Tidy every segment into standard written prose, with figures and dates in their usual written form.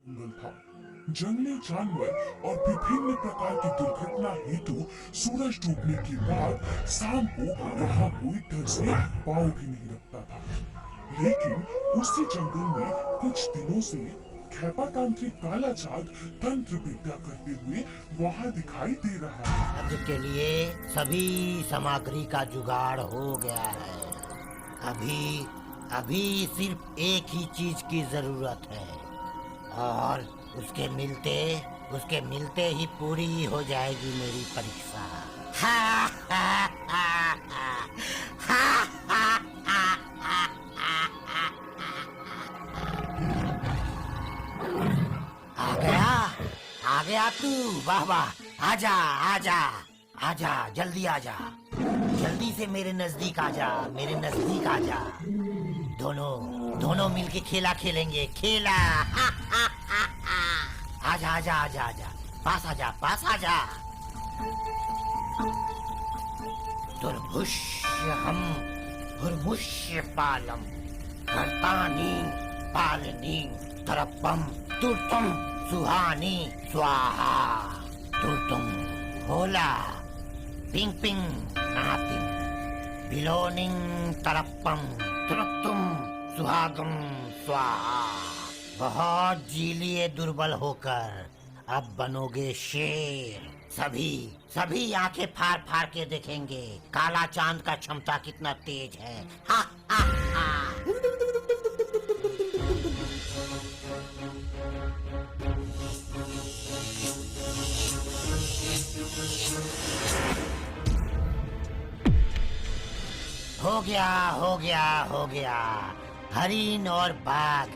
जंगल था। जंगली जानवर और विभिन्न प्रकार की दुर्घटना हेतु सूरज डूबने के बाद शाम को वहाँ कोई डर से पाँव भी नहीं रखता था। लेकिन उसी जंगल में कुछ दिनों से खेपा तांत्रिक काला चाँद तंत्र विद्या करते हुए वहाँ दिखाई दे रहा है। यज्ञ के लिए सभी सामग्री का जुगाड़ हो गया है। अभी सिर्फ एक ही चीज की जरूरत है और उसके मिलते ही पूरी हो जाएगी मेरी परीक्षा। आ गया तू। वाह वाह, आजा जल्दी आजा, जल्दी से मेरे नजदीक आजा। दोनों मिलके खेला खेलेंगे। आजा, पास आजा। दुर्भुष्यहं भुर्भुष्य पालम कर्तानि पालनी तरपम तुर्तुम सुहानी स्वाहा। तुर्तुम होला पिंग पिंग नातिम बिलोनिंग तरपम तुरुक्तुम सुहागम स्वाहा। बहुत जी लिए दुर्बल होकर, अब बनोगे शेर। सभी आंखें फाड़ के देखेंगे काला चांद का क्षमता कितना तेज है। हा हा हा। हो गया। हरिन और बाघ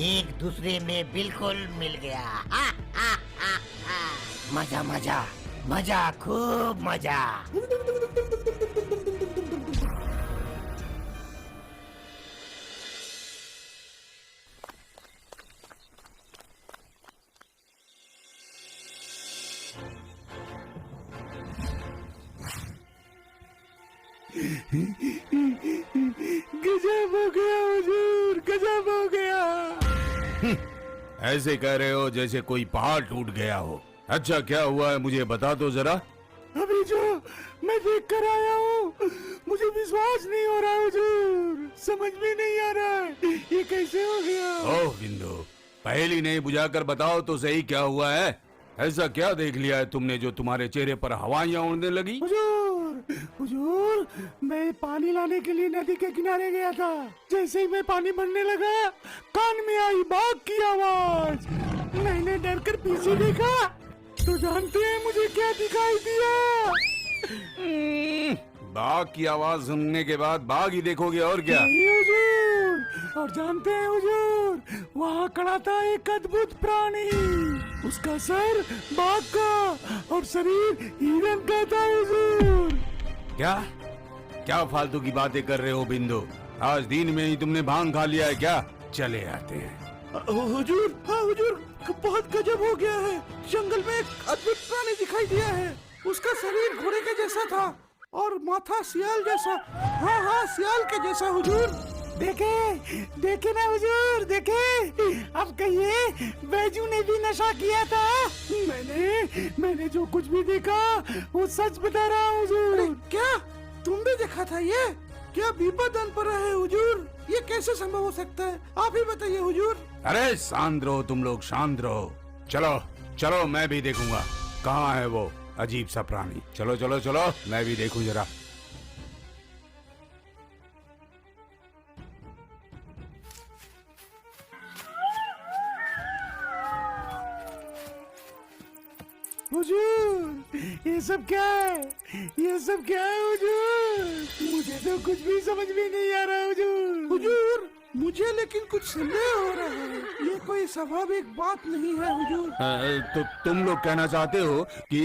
एक दूसरे में बिल्कुल मिल गया। मजा, खूब मजा। गजब हो गया हुजूर, गजब हो गया। ऐसे कह रहे हो जैसे कोई पहाड़ टूट गया हो। अच्छा क्या हुआ है मुझे बता दो जरा। अभी जो मैं देख कर आया हूँ मुझे विश्वास नहीं हो रहा हुजूर, समझ में नहीं आ रहा है ये कैसे हो गया। ओह बिंदु, पहेली नहीं बुझाकर बताओ तो सही क्या हुआ है। ऐसा क्या देख लिया है तुमने जो तुम्हारे चेहरे पर हवाइयाँ उड़ने लगी। हुजूर, मैं पानी लाने के लिए नदी के किनारे गया था। जैसे ही मैं पानी भरने लगा कान में आई बाघ की आवाज। मैंने डर कर पीछे देखा तो जानते हैं मुझे क्या दिखाई दिया। बाघ की आवाज सुनने के बाद बाघ ही देखोगे और क्या। हुजूर, और जानते हैं हुजूर, वहाँ खड़ा था एक अद्भुत प्राणी। उसका सर बाघ का और शरीर हिरन का था हुजूर। क्या फालतू की बातें कर रहे हो बिंदु। आज दिन में ही तुमने भांग खा लिया है क्या। चले आते हैं। हुजूर, हाँ हुजूर, बहुत गजब हो गया है। जंगल में एक अद्भुत प्राणी दिखाई दिया है। उसका शरीर घोड़े के जैसा था और माथा सियाल जैसा। हाँ सियाल के जैसा हुजूर। देखे ना हुजूर, देखे। अब कहिए बैजू ने भी नशा किया था। मैंने जो कुछ भी देखा वो सच बता रहा हूँ हुजूर। क्या तुम भी देखा था ये? क्या विपद आन पड़ा है हुजूर? ये कैसे संभव हो सकता है, आप ही बताइए हुजूर। अरे शांत रहो तुम लोग, शांत रहो। चलो मैं भी देखूंगा कहाँ है वो अजीब सा प्राणी। चलो मैं भी देखूं जरा। हुजूर, ये सब क्या है हुजूर? मुझे तो कुछ भी समझ में नहीं आ रहा हुजूर, मुझे लेकिन कुछ संदेह हो रहा है। ये कोई स्वाभाविक बात नहीं है हुजूर। तो तुम लोग कहना चाहते हो कि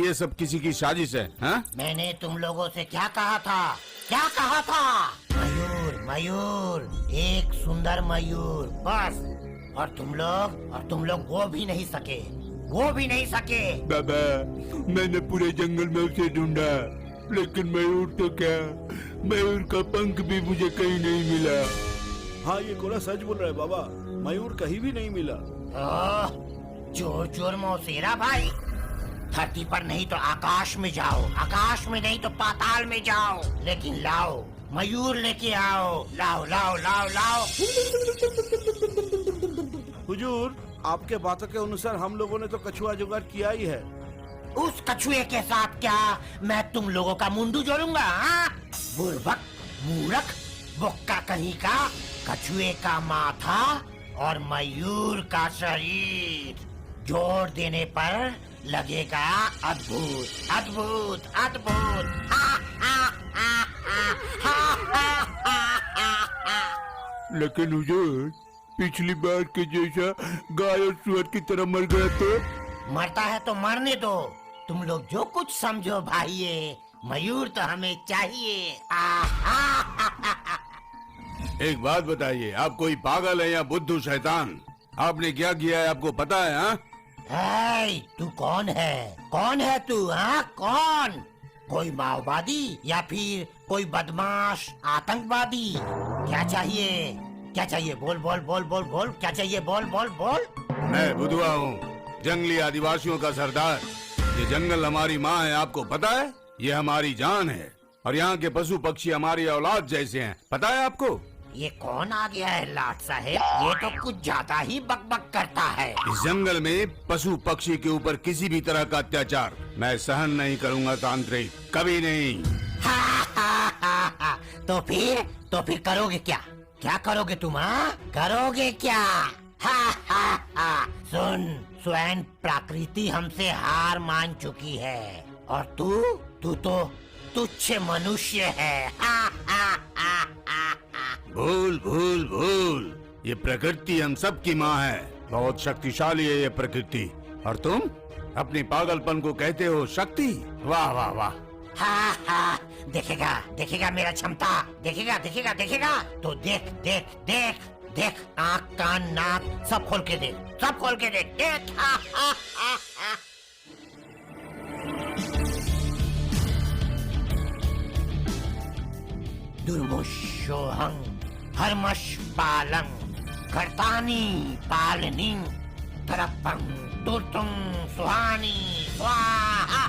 ये सब किसी की साजिश है? हाँ? मैंने तुम लोगों से क्या कहा था? मयूर, एक सुंदर मयूर, बस। और तुम लोग वो भी नहीं सके। बाबा, मैंने पूरे जंगल में उसे ढूंढा, लेकिन मयूर का पंख भी मुझे कहीं नहीं मिला। हाँ, ये कोला सच बोल रहा है बाबा, मयूर कहीं भी नहीं मिला। ओह, जोर जोर मौसेरा भाई। धरती पर नहीं तो आकाश में जाओ, आकाश में नहीं तो पाताल में जाओ, लेकिन लाओ, मयूर लेके आओ। लाओ लाओ लाओ लाओ। हुजूर, आपके बातों के अनुसार हम लोगों ने तो कछुआ जुगाड़ किया ही है। उस कछुए के साथ क्या मैं तुम लोगों का मुंडू जोड़ूंगा? हाँ? बुर्बक, मूर्ख, बुक्का कहीं का। कछुए का माथा और मयूर का शरीर जोड़ देने पर लगेगा अद्भुत अद्भुत अद्भुत। हा, हा, हा, हा, हा, हा, हा, हा। लेकिन हुजूर, पिछली बार के जैसा गाय और सुअर की तरह मर गया तो? मरता है तो मरने दो। तुम लोग जो कुछ समझो भाइये, मयूर तो हमें चाहिए। एक बात बताइए, आप कोई पागल है या बुद्धू शैतान? आपने क्या किया है आपको पता है? हाँ, हे, तू कौन है? कौन है तू? हाँ, कौन? कोई माओवादी या फिर कोई बदमाश आतंकवादी? क्या चाहिए? क्या चाहिए? बोल बोल बोल बोल बोल। क्या चाहिए? बोल बोल बोल। मैं बुधवा हूँ, जंगली आदिवासियों का सरदार। ये जंगल हमारी माँ है, आपको पता है? ये हमारी जान है और यहाँ के पशु पक्षी हमारी औलाद जैसे हैं, पता है आपको? ये कौन आ गया है लाट साहेब? ये तो कुछ ज्यादा ही बकबक करता है। इस जंगल में पशु पक्षी के ऊपर किसी भी तरह का अत्याचार मैं सहन नहीं करूँगा तांत्रिक, कभी नहीं। हा, हा, हा, हा। तो फिर करोगे क्या? क्या करोगे तुम? हाँ, करोगे क्या? हा, हा, हा। सुन, स्वयं प्रकृति हमसे हार मान चुकी है और तू तो तुच्छ मनुष्य है। हा, हा, हा, हा, हा। भूल भूल भूल, ये प्रकृति हम सब की माँ है, बहुत शक्तिशाली है ये प्रकृति। और तुम अपने पागलपन को कहते हो शक्ति? वाह वाह वाह। हा, हा। देखेगा देखेगा मेरा क्षमता, देखेगा देखेगा देखेगा। तो देख देख देख देख, आँख कान नाक सब खोल के देख, सब खोल के देख, देख। हा, हा, हा, हा। दुर्मुषोहं हर्मश पालं कर्तानि पालनी तरपं तुर्तुं सुहानी स्वाहा।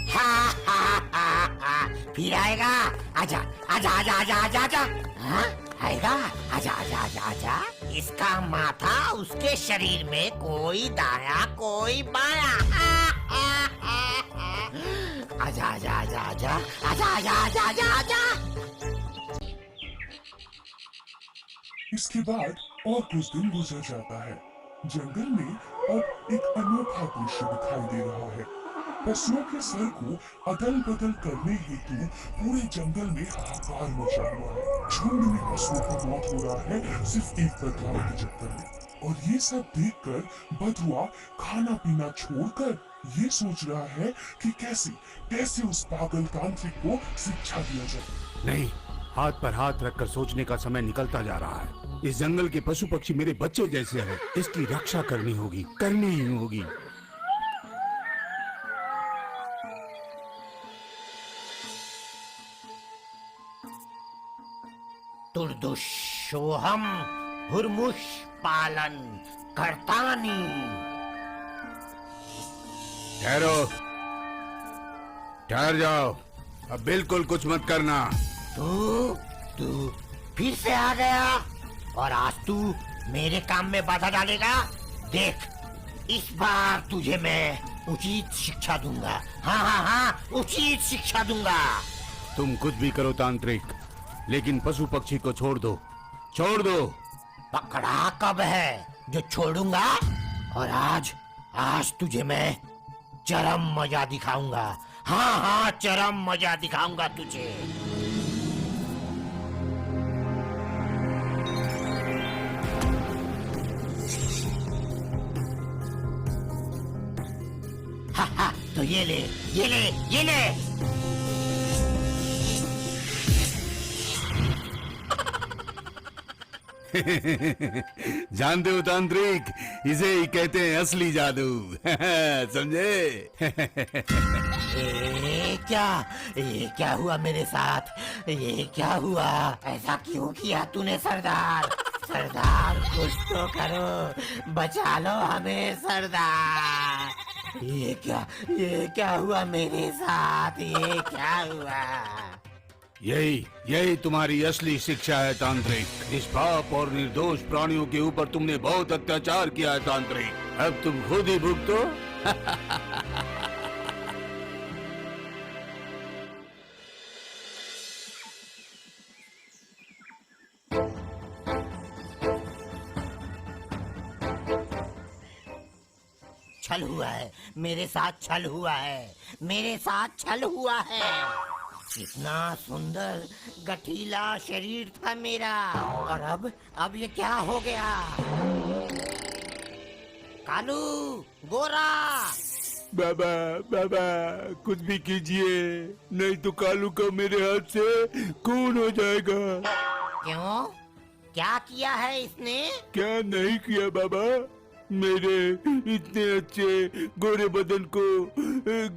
हा, हा, हा, हा। फिर आएगा? आजा आजा आजा आजा आजा आजा। हाँ? आएगा? आजा आजा आजा आजा। इसका माथा उसके शरीर में कोई दाया कोई बाया। हा, हा, हा, हा। आजा आजा आजा आजा आजा आजा आजा आजा आजा। इसके बाद और कुछ दिन गुजर जाता है। जंगल में अब एक अनोखा दृश्य दिखाई दे रहा है। पशुओं के सर को अदल बदल करने हेतु पूरे जंगल में हाहाकार मचा हुआ है। झुंड में पशुओं की मौत हो रहा है सिर्फ एक बदलाव के चक्कर में। और ये सब देखकर बधुआ खाना पीना छोड़कर ये सोच रहा है कि कैसे उस पागल तांत्रिक को शिक्षा दिया जाए। नहीं, हाथ पर हाथ रखकर सोचने का समय निकलता जा रहा है। इस जंगल के पशु पक्षी मेरे बच्चे जैसे हैं, इसकी रक्षा करनी होगी, करनी ही होगी। तुर्दुषोहम हुर्मुष पालन कर्तानी। ठहरो, ठहर जाओ, अब बिल्कुल कुछ मत करना। तू फिर से आ गया और आज तू मेरे काम में बाधा डालेगा। देख, इस बार तुझे मैं उचित शिक्षा दूंगा। हाँ हाँ हाँ, उचित शिक्षा दूंगा। तुम कुछ भी करो तांत्रिक, लेकिन पशु पक्षी को छोड़ दो, छोड़ दो। पकड़ा कब है जो छोड़ूंगा? और आज तुझे मैं चरम मजा दिखाऊंगा। हाँ हाँ, चरम मजा दिखाऊंगा तुझे। हाँ हाँ, तो ये ले ये ले ये ले। जानते हो तांत्रिक, इसे ही कहते हैं असली जादू। समझे? ये क्या हुआ मेरे साथ? ये क्या हुआ? ऐसा क्यों किया तूने सरदार? सरदार कुछ तो करो, बचा लो हमें सरदार। ये क्या हुआ मेरे साथ? ये क्या हुआ? यही तुम्हारी असली शिक्षा है तांत्रिक। निष्पाप और निर्दोष प्राणियों के ऊपर तुमने बहुत अत्याचार किया है तांत्रिक। अब तुम खुद ही भुगतो। छल हुआ है मेरे साथ, छल हुआ है मेरे साथ, छल हुआ है। कितना सुंदर गठीला शरीर था मेरा, और अब ये क्या हो गया? कालू, गोरा, बाबा बाबा कुछ भी कीजिए, नहीं तो कालू का मेरे हाथ से खून हो जाएगा। क्यों? क्या किया है इसने? क्या नहीं किया बाबा? मेरे इतने अच्छे गोरे बदन को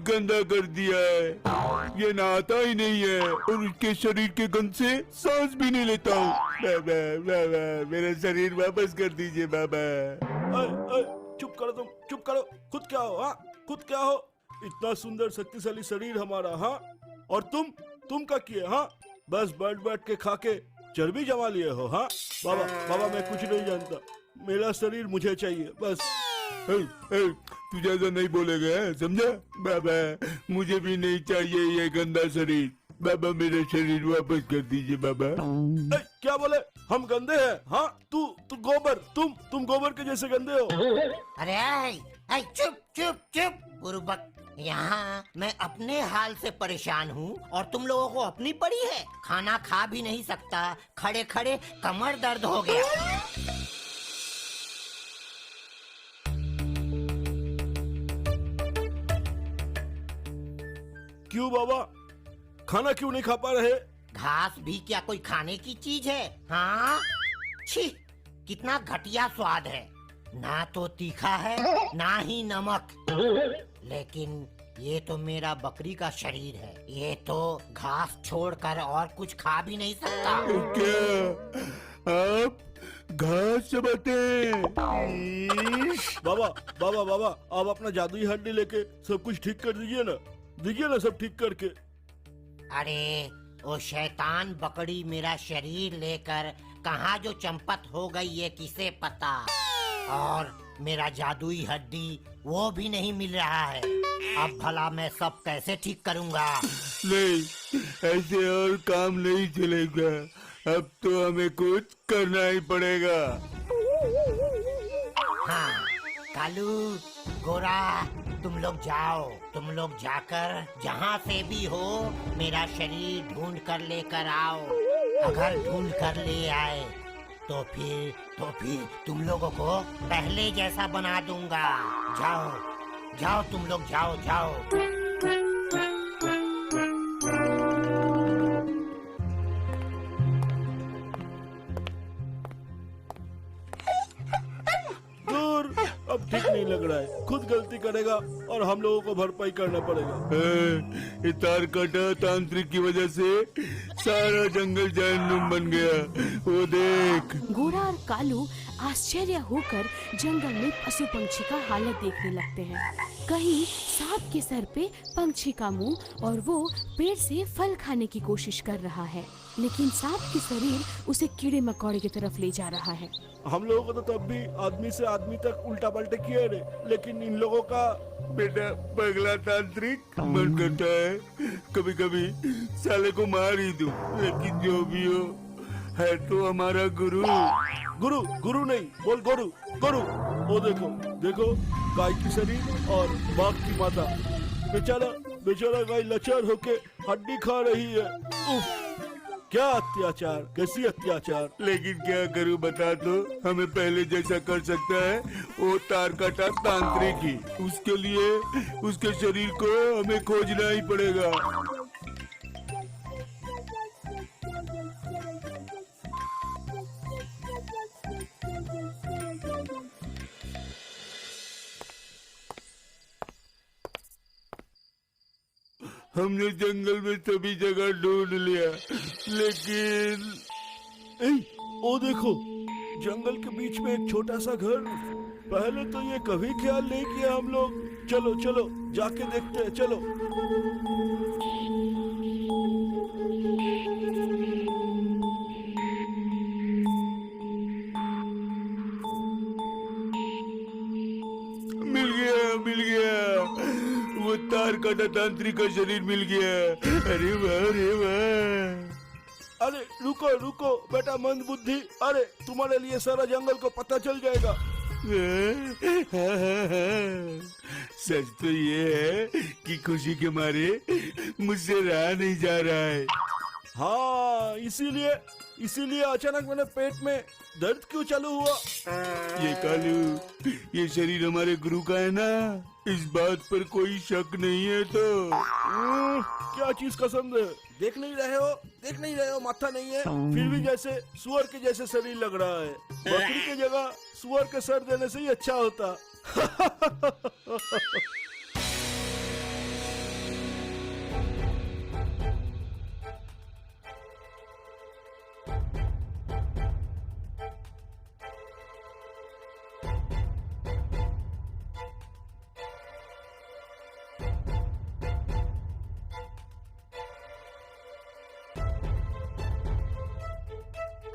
गंदा कर दिया है। ये नहाता ही नहीं है और उसके शरीर के गंध से सांस भी नहीं लेता हूँ। बाबा बाबा मेरा शरीर वापस कर दीजिए बाबा। चुप करो तुम, चुप करो। खुद क्या हो? हाँ, खुद क्या हो? इतना सुंदर शक्तिशाली शरीर हमारा, हाँ, और तुम क्या किए? हाँ, बस बैठ के खा के चर्बी जमा लिए हो। हाँ बाबा, बाबा मैं कुछ नहीं जानता, मेरा शरीर मुझे चाहिए बस। तू ज्यादा नहीं बोलेगा, समझा? बाबा मुझे भी नहीं चाहिए ये गंदा शरीर। बाबा मेरा शरीर वापस कर दीजिए बाबा। क्या बोले? हम गंदे हैं? हाँ, तू गोबर, तुम गोबर के जैसे गंदे हो। अरे चुप चुप चुप बुर्बक। यहाँ मैं अपने हाल से परेशान हूँ और तुम लोगों को अपनी पड़ी है। खाना खा भी नहीं सकता, खड़े खड़े कमर दर्द हो गया। क्यों बाबा, खाना क्यों नहीं खा पा रहे? घास भी क्या कोई खाने की चीज है? हाँ, छी, कितना घटिया स्वाद है। ना तो तीखा है ना ही नमक। लेकिन ये तो मेरा बकरी का शरीर है, ये तो घास छोड़कर और कुछ खा भी नहीं सकता। क्या आप घास चबाते हैं? बाबा बाबा बाबा, आप अपना जादुई हड्डी लेके सब कुछ ठीक कर दीजिए ना सब ठीक करके। अरे वो शैतान बकरी मेरा शरीर लेकर कहाँ जो चंपत हो गई ये किसे पता। और मेरा जादुई हड्डी वो भी नहीं मिल रहा है। अब भला मैं सब कैसे ठीक करूँगा? नहीं, ऐसे और काम नहीं चलेगा। अब तो हमें कुछ करना ही पड़ेगा। हाँ, कालू, गोरा, तुम लोग जाकर जहाँ से भी हो मेरा शरीर ढूंढ कर लेकर आओ। अगर ढूंढ कर ले आए तो फिर तुम लोगों को पहले जैसा बना दूंगा। जाओ तुम लोग, जाओ। दूर, अब ठीक नहीं लग रहा है। खुद गलती करेगा और हम लोगों को भरपाई करना पड़ेगा। ये तार काटा तांत्रिक की वजह से सारा जंगल जहन्नुम बन गया। वो देख। गोरा और कालू आश्चर्य होकर जंगल में पशु पंछी का हालत देखने लगते हैं। कहीं सांप के सर पे पंछी का मुंह और वो पेड़ से फल खाने की कोशिश कर रहा है, लेकिन सांप की शरीर उसे कीड़े मकोड़े की तरफ ले जा रहा है। हम लोगों को तो तब भी आदमी से आदमी तक उल्टा पलटे किए रे, लेकिन इन लोगों का बेटा पगला तांत्रिक मन करता है कभी कभी साले को मार ही दूं, लेकिन जो भी हो है तो हमारा गुरु। गुरु नहीं, बोल गुरु। वो देखो गाय की शरीर और बाघ की माता। बेचारा गाय लाचार होके हड्डी खा रही है। उफ, क्या अत्याचार, कैसी अत्याचार। लेकिन क्या करूं बता तो? हमें पहले जैसा कर सकता है वो तार काटा तांत्रिक ही। उसके लिए उसके शरीर को हमें खोजना ही पड़ेगा। हमने जंगल में सभी जगह ढूंढ लिया, लेकिन ओ देखो, जंगल के बीच में एक छोटा सा घर। पहले तो ये कभी ख्याल नहीं किया हम लोग। चलो चलो जाके देखते हैं, चलो। मिल गया, वो तार काटा तांत्रिक का शरीर मिल गया। अरे वाह, अरे वाह। अरे रुको रुको बेटा मंद बुद्धि, अरे तुम्हारे लिए सारा जंगल को पता चल जाएगा। सच तो ये है कि खुशी के मारे मुझसे रहा नहीं जा रहा है। हाँ, इसीलिए अचानक मेरे पेट में दर्द क्यों चालू हुआ? ये कालू, ये शरीर हमारे गुरु का है ना, इस बात पर कोई शक नहीं है तो? क्या चीज का संदेह? देख नहीं रहे हो माथा नहीं है, फिर भी जैसे सुअर के जैसे शरीर लग रहा है। बकरी की जगह सुअर के सर देने से ही अच्छा होता।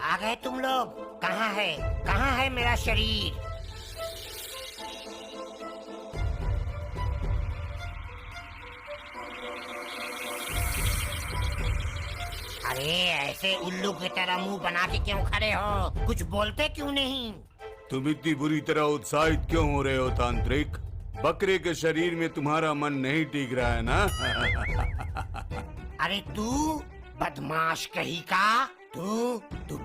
आ गए तुम लोग? कहाँ है मेरा शरीर? अरे ऐसे उल्लू की तरह मुंह बना के क्यों खड़े हो? कुछ बोलते क्यों नहीं? तुम इतनी बुरी तरह उत्साहित क्यों हो रहे हो तांत्रिक? बकरे के शरीर में तुम्हारा मन नहीं टिक रहा है ना? अरे तू बदमाश कहीं का, तू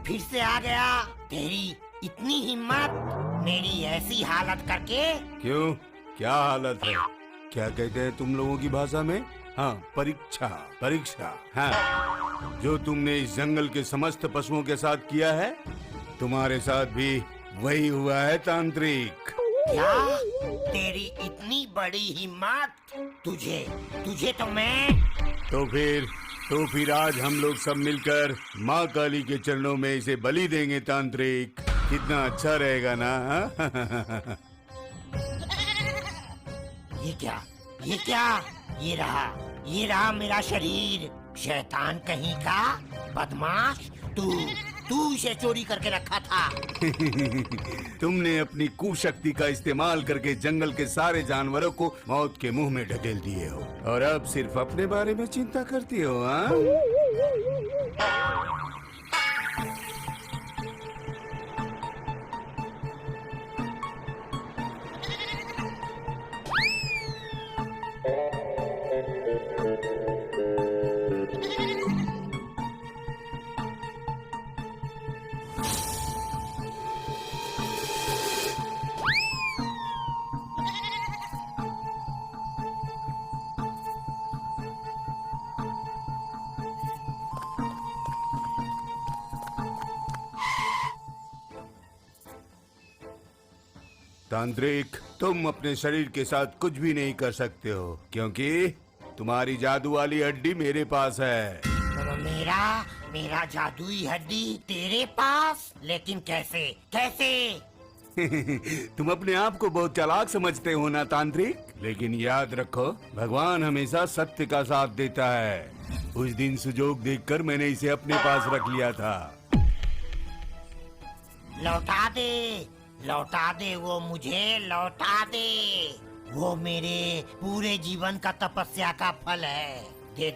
फिर से आ गया। तेरी इतनी हिम्मत, मेरी ऐसी हालत करके। क्यों, क्या हालत है? क्या कहते हैं तुम लोगों की भाषा में? हाँ, परीक्षा। हाँ, जो तुमने इस जंगल के समस्त पशुओं के साथ किया है, तुम्हारे साथ भी वही हुआ है तांत्रिक। क्या? तेरी इतनी बड़ी हिम्मत? तुझे तो मैं। तो फिर आज हम लोग सब मिलकर माँ काली के चरणों में इसे बलि देंगे तांत्रिक। कितना अच्छा रहेगा ना? ये क्या? ये रहा मेरा शरीर। शैतान कहीं का, बदमाश, तू इसे चोरी करके रखा था। तुमने अपनी कुशक्ति का इस्तेमाल करके जंगल के सारे जानवरों को मौत के मुंह में ढकेल दिए हो, और अब सिर्फ अपने बारे में चिंता करती हो। हाँ, तांत्रिक, तुम अपने शरीर के साथ कुछ भी नहीं कर सकते हो, क्योंकि तुम्हारी जादू वाली हड्डी मेरे पास है। मेरा जादुई हड्डी तेरे पास? लेकिन कैसे? तुम अपने आप को बहुत चालाक समझते हो ना तांत्रिक, लेकिन याद रखो, भगवान हमेशा सत्य का साथ देता है। उस दिन सुजोग देखकर मैंने इसे अपने पास रख लिया था। लौटा दे वो मुझे, लौटा दे। वो मेरे पूरे जीवन का तपस्या का फल है। दे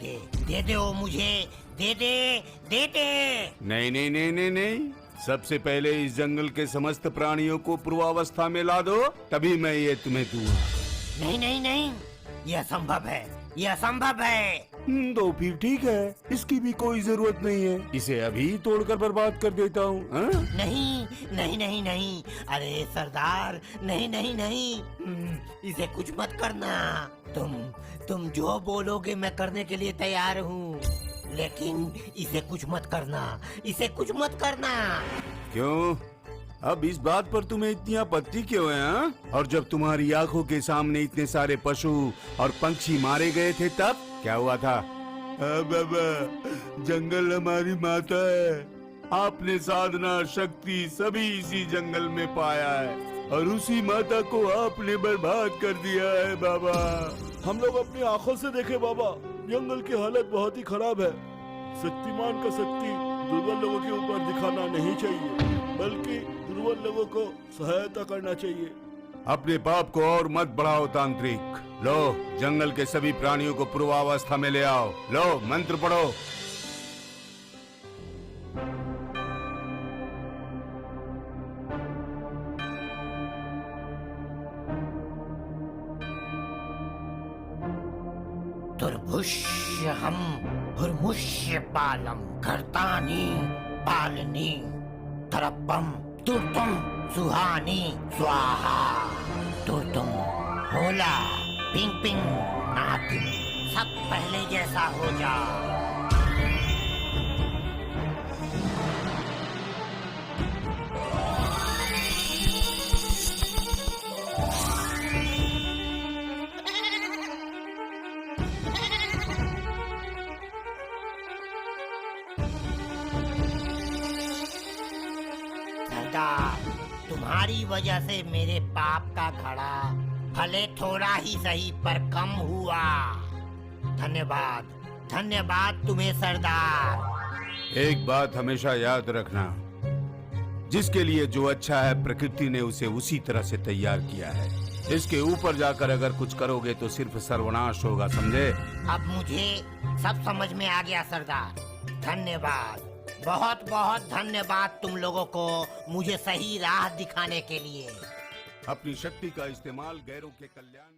दे वो मुझे, दे दे। नहीं, सबसे पहले इस जंगल के समस्त प्राणियों को पूर्वावस्था में ला दो, तभी मैं ये तुम्हें दूंगा। नहीं, ये असंभव है। तो फिर ठीक है, इसकी भी कोई जरूरत नहीं है। इसे अभी तोड़कर बर्बाद कर देता हूँ। नहीं। अरे सरदार, नहीं। इसे कुछ मत करना। तुम जो बोलोगे मैं करने के लिए तैयार हूँ, लेकिन इसे कुछ मत करना। क्यों? अब इस बात पर तुम्हें इतनी आपत्ति क्यों है? हाँ? और जब तुम्हारी आंखों के सामने इतने सारे पशु और पंछी मारे गए थे, तब क्या हुआ था? हाँ बाबा, जंगल हमारी माता है। आपने साधना शक्ति सभी इसी जंगल में पाया है और उसी माता को आपने बर्बाद कर दिया है बाबा। हम लोग अपनी आंखों से देखे बाबा, जंगल की हालत बहुत ही खराब है। शक्तिमान का शक्ति दुर्बल लोगों के ऊपर दिखाना नहीं चाहिए, बल्कि दुर्बल लोगों को सहायता करना चाहिए। अपने पाप को और मत बढ़ाओ तांत्रिक। लो, जंगल के सभी प्राणियों को पूर्वावस्था में ले आओ। लो, मंत्र पढ़ो। दुर्भुष्यहं हुर्मुष्य पालम कर्तानि पालनी तरपम तुर्तुम सुहानी स्वाहा तुर्तुम होला पिंग पिंग नातिम। सब पहले जैसा हो जा। तुम्हारी वजह से मेरे पाप का घड़ा भले थोड़ा ही सही पर कम हुआ। धन्यवाद, धन्यवाद तुम्हें सरदार। एक बात हमेशा याद रखना, जिसके लिए जो अच्छा है प्रकृति ने उसे उसी तरह से तैयार किया है। इसके ऊपर जाकर अगर कुछ करोगे तो सिर्फ सर्वनाश होगा, समझे? अब मुझे सब समझ में आ गया सरदार। धन्यवाद, बहुत बहुत धन्यवाद तुम लोगों को मुझे सही राह दिखाने के लिए। अपनी शक्ति का इस्तेमाल गैरों के कल्याण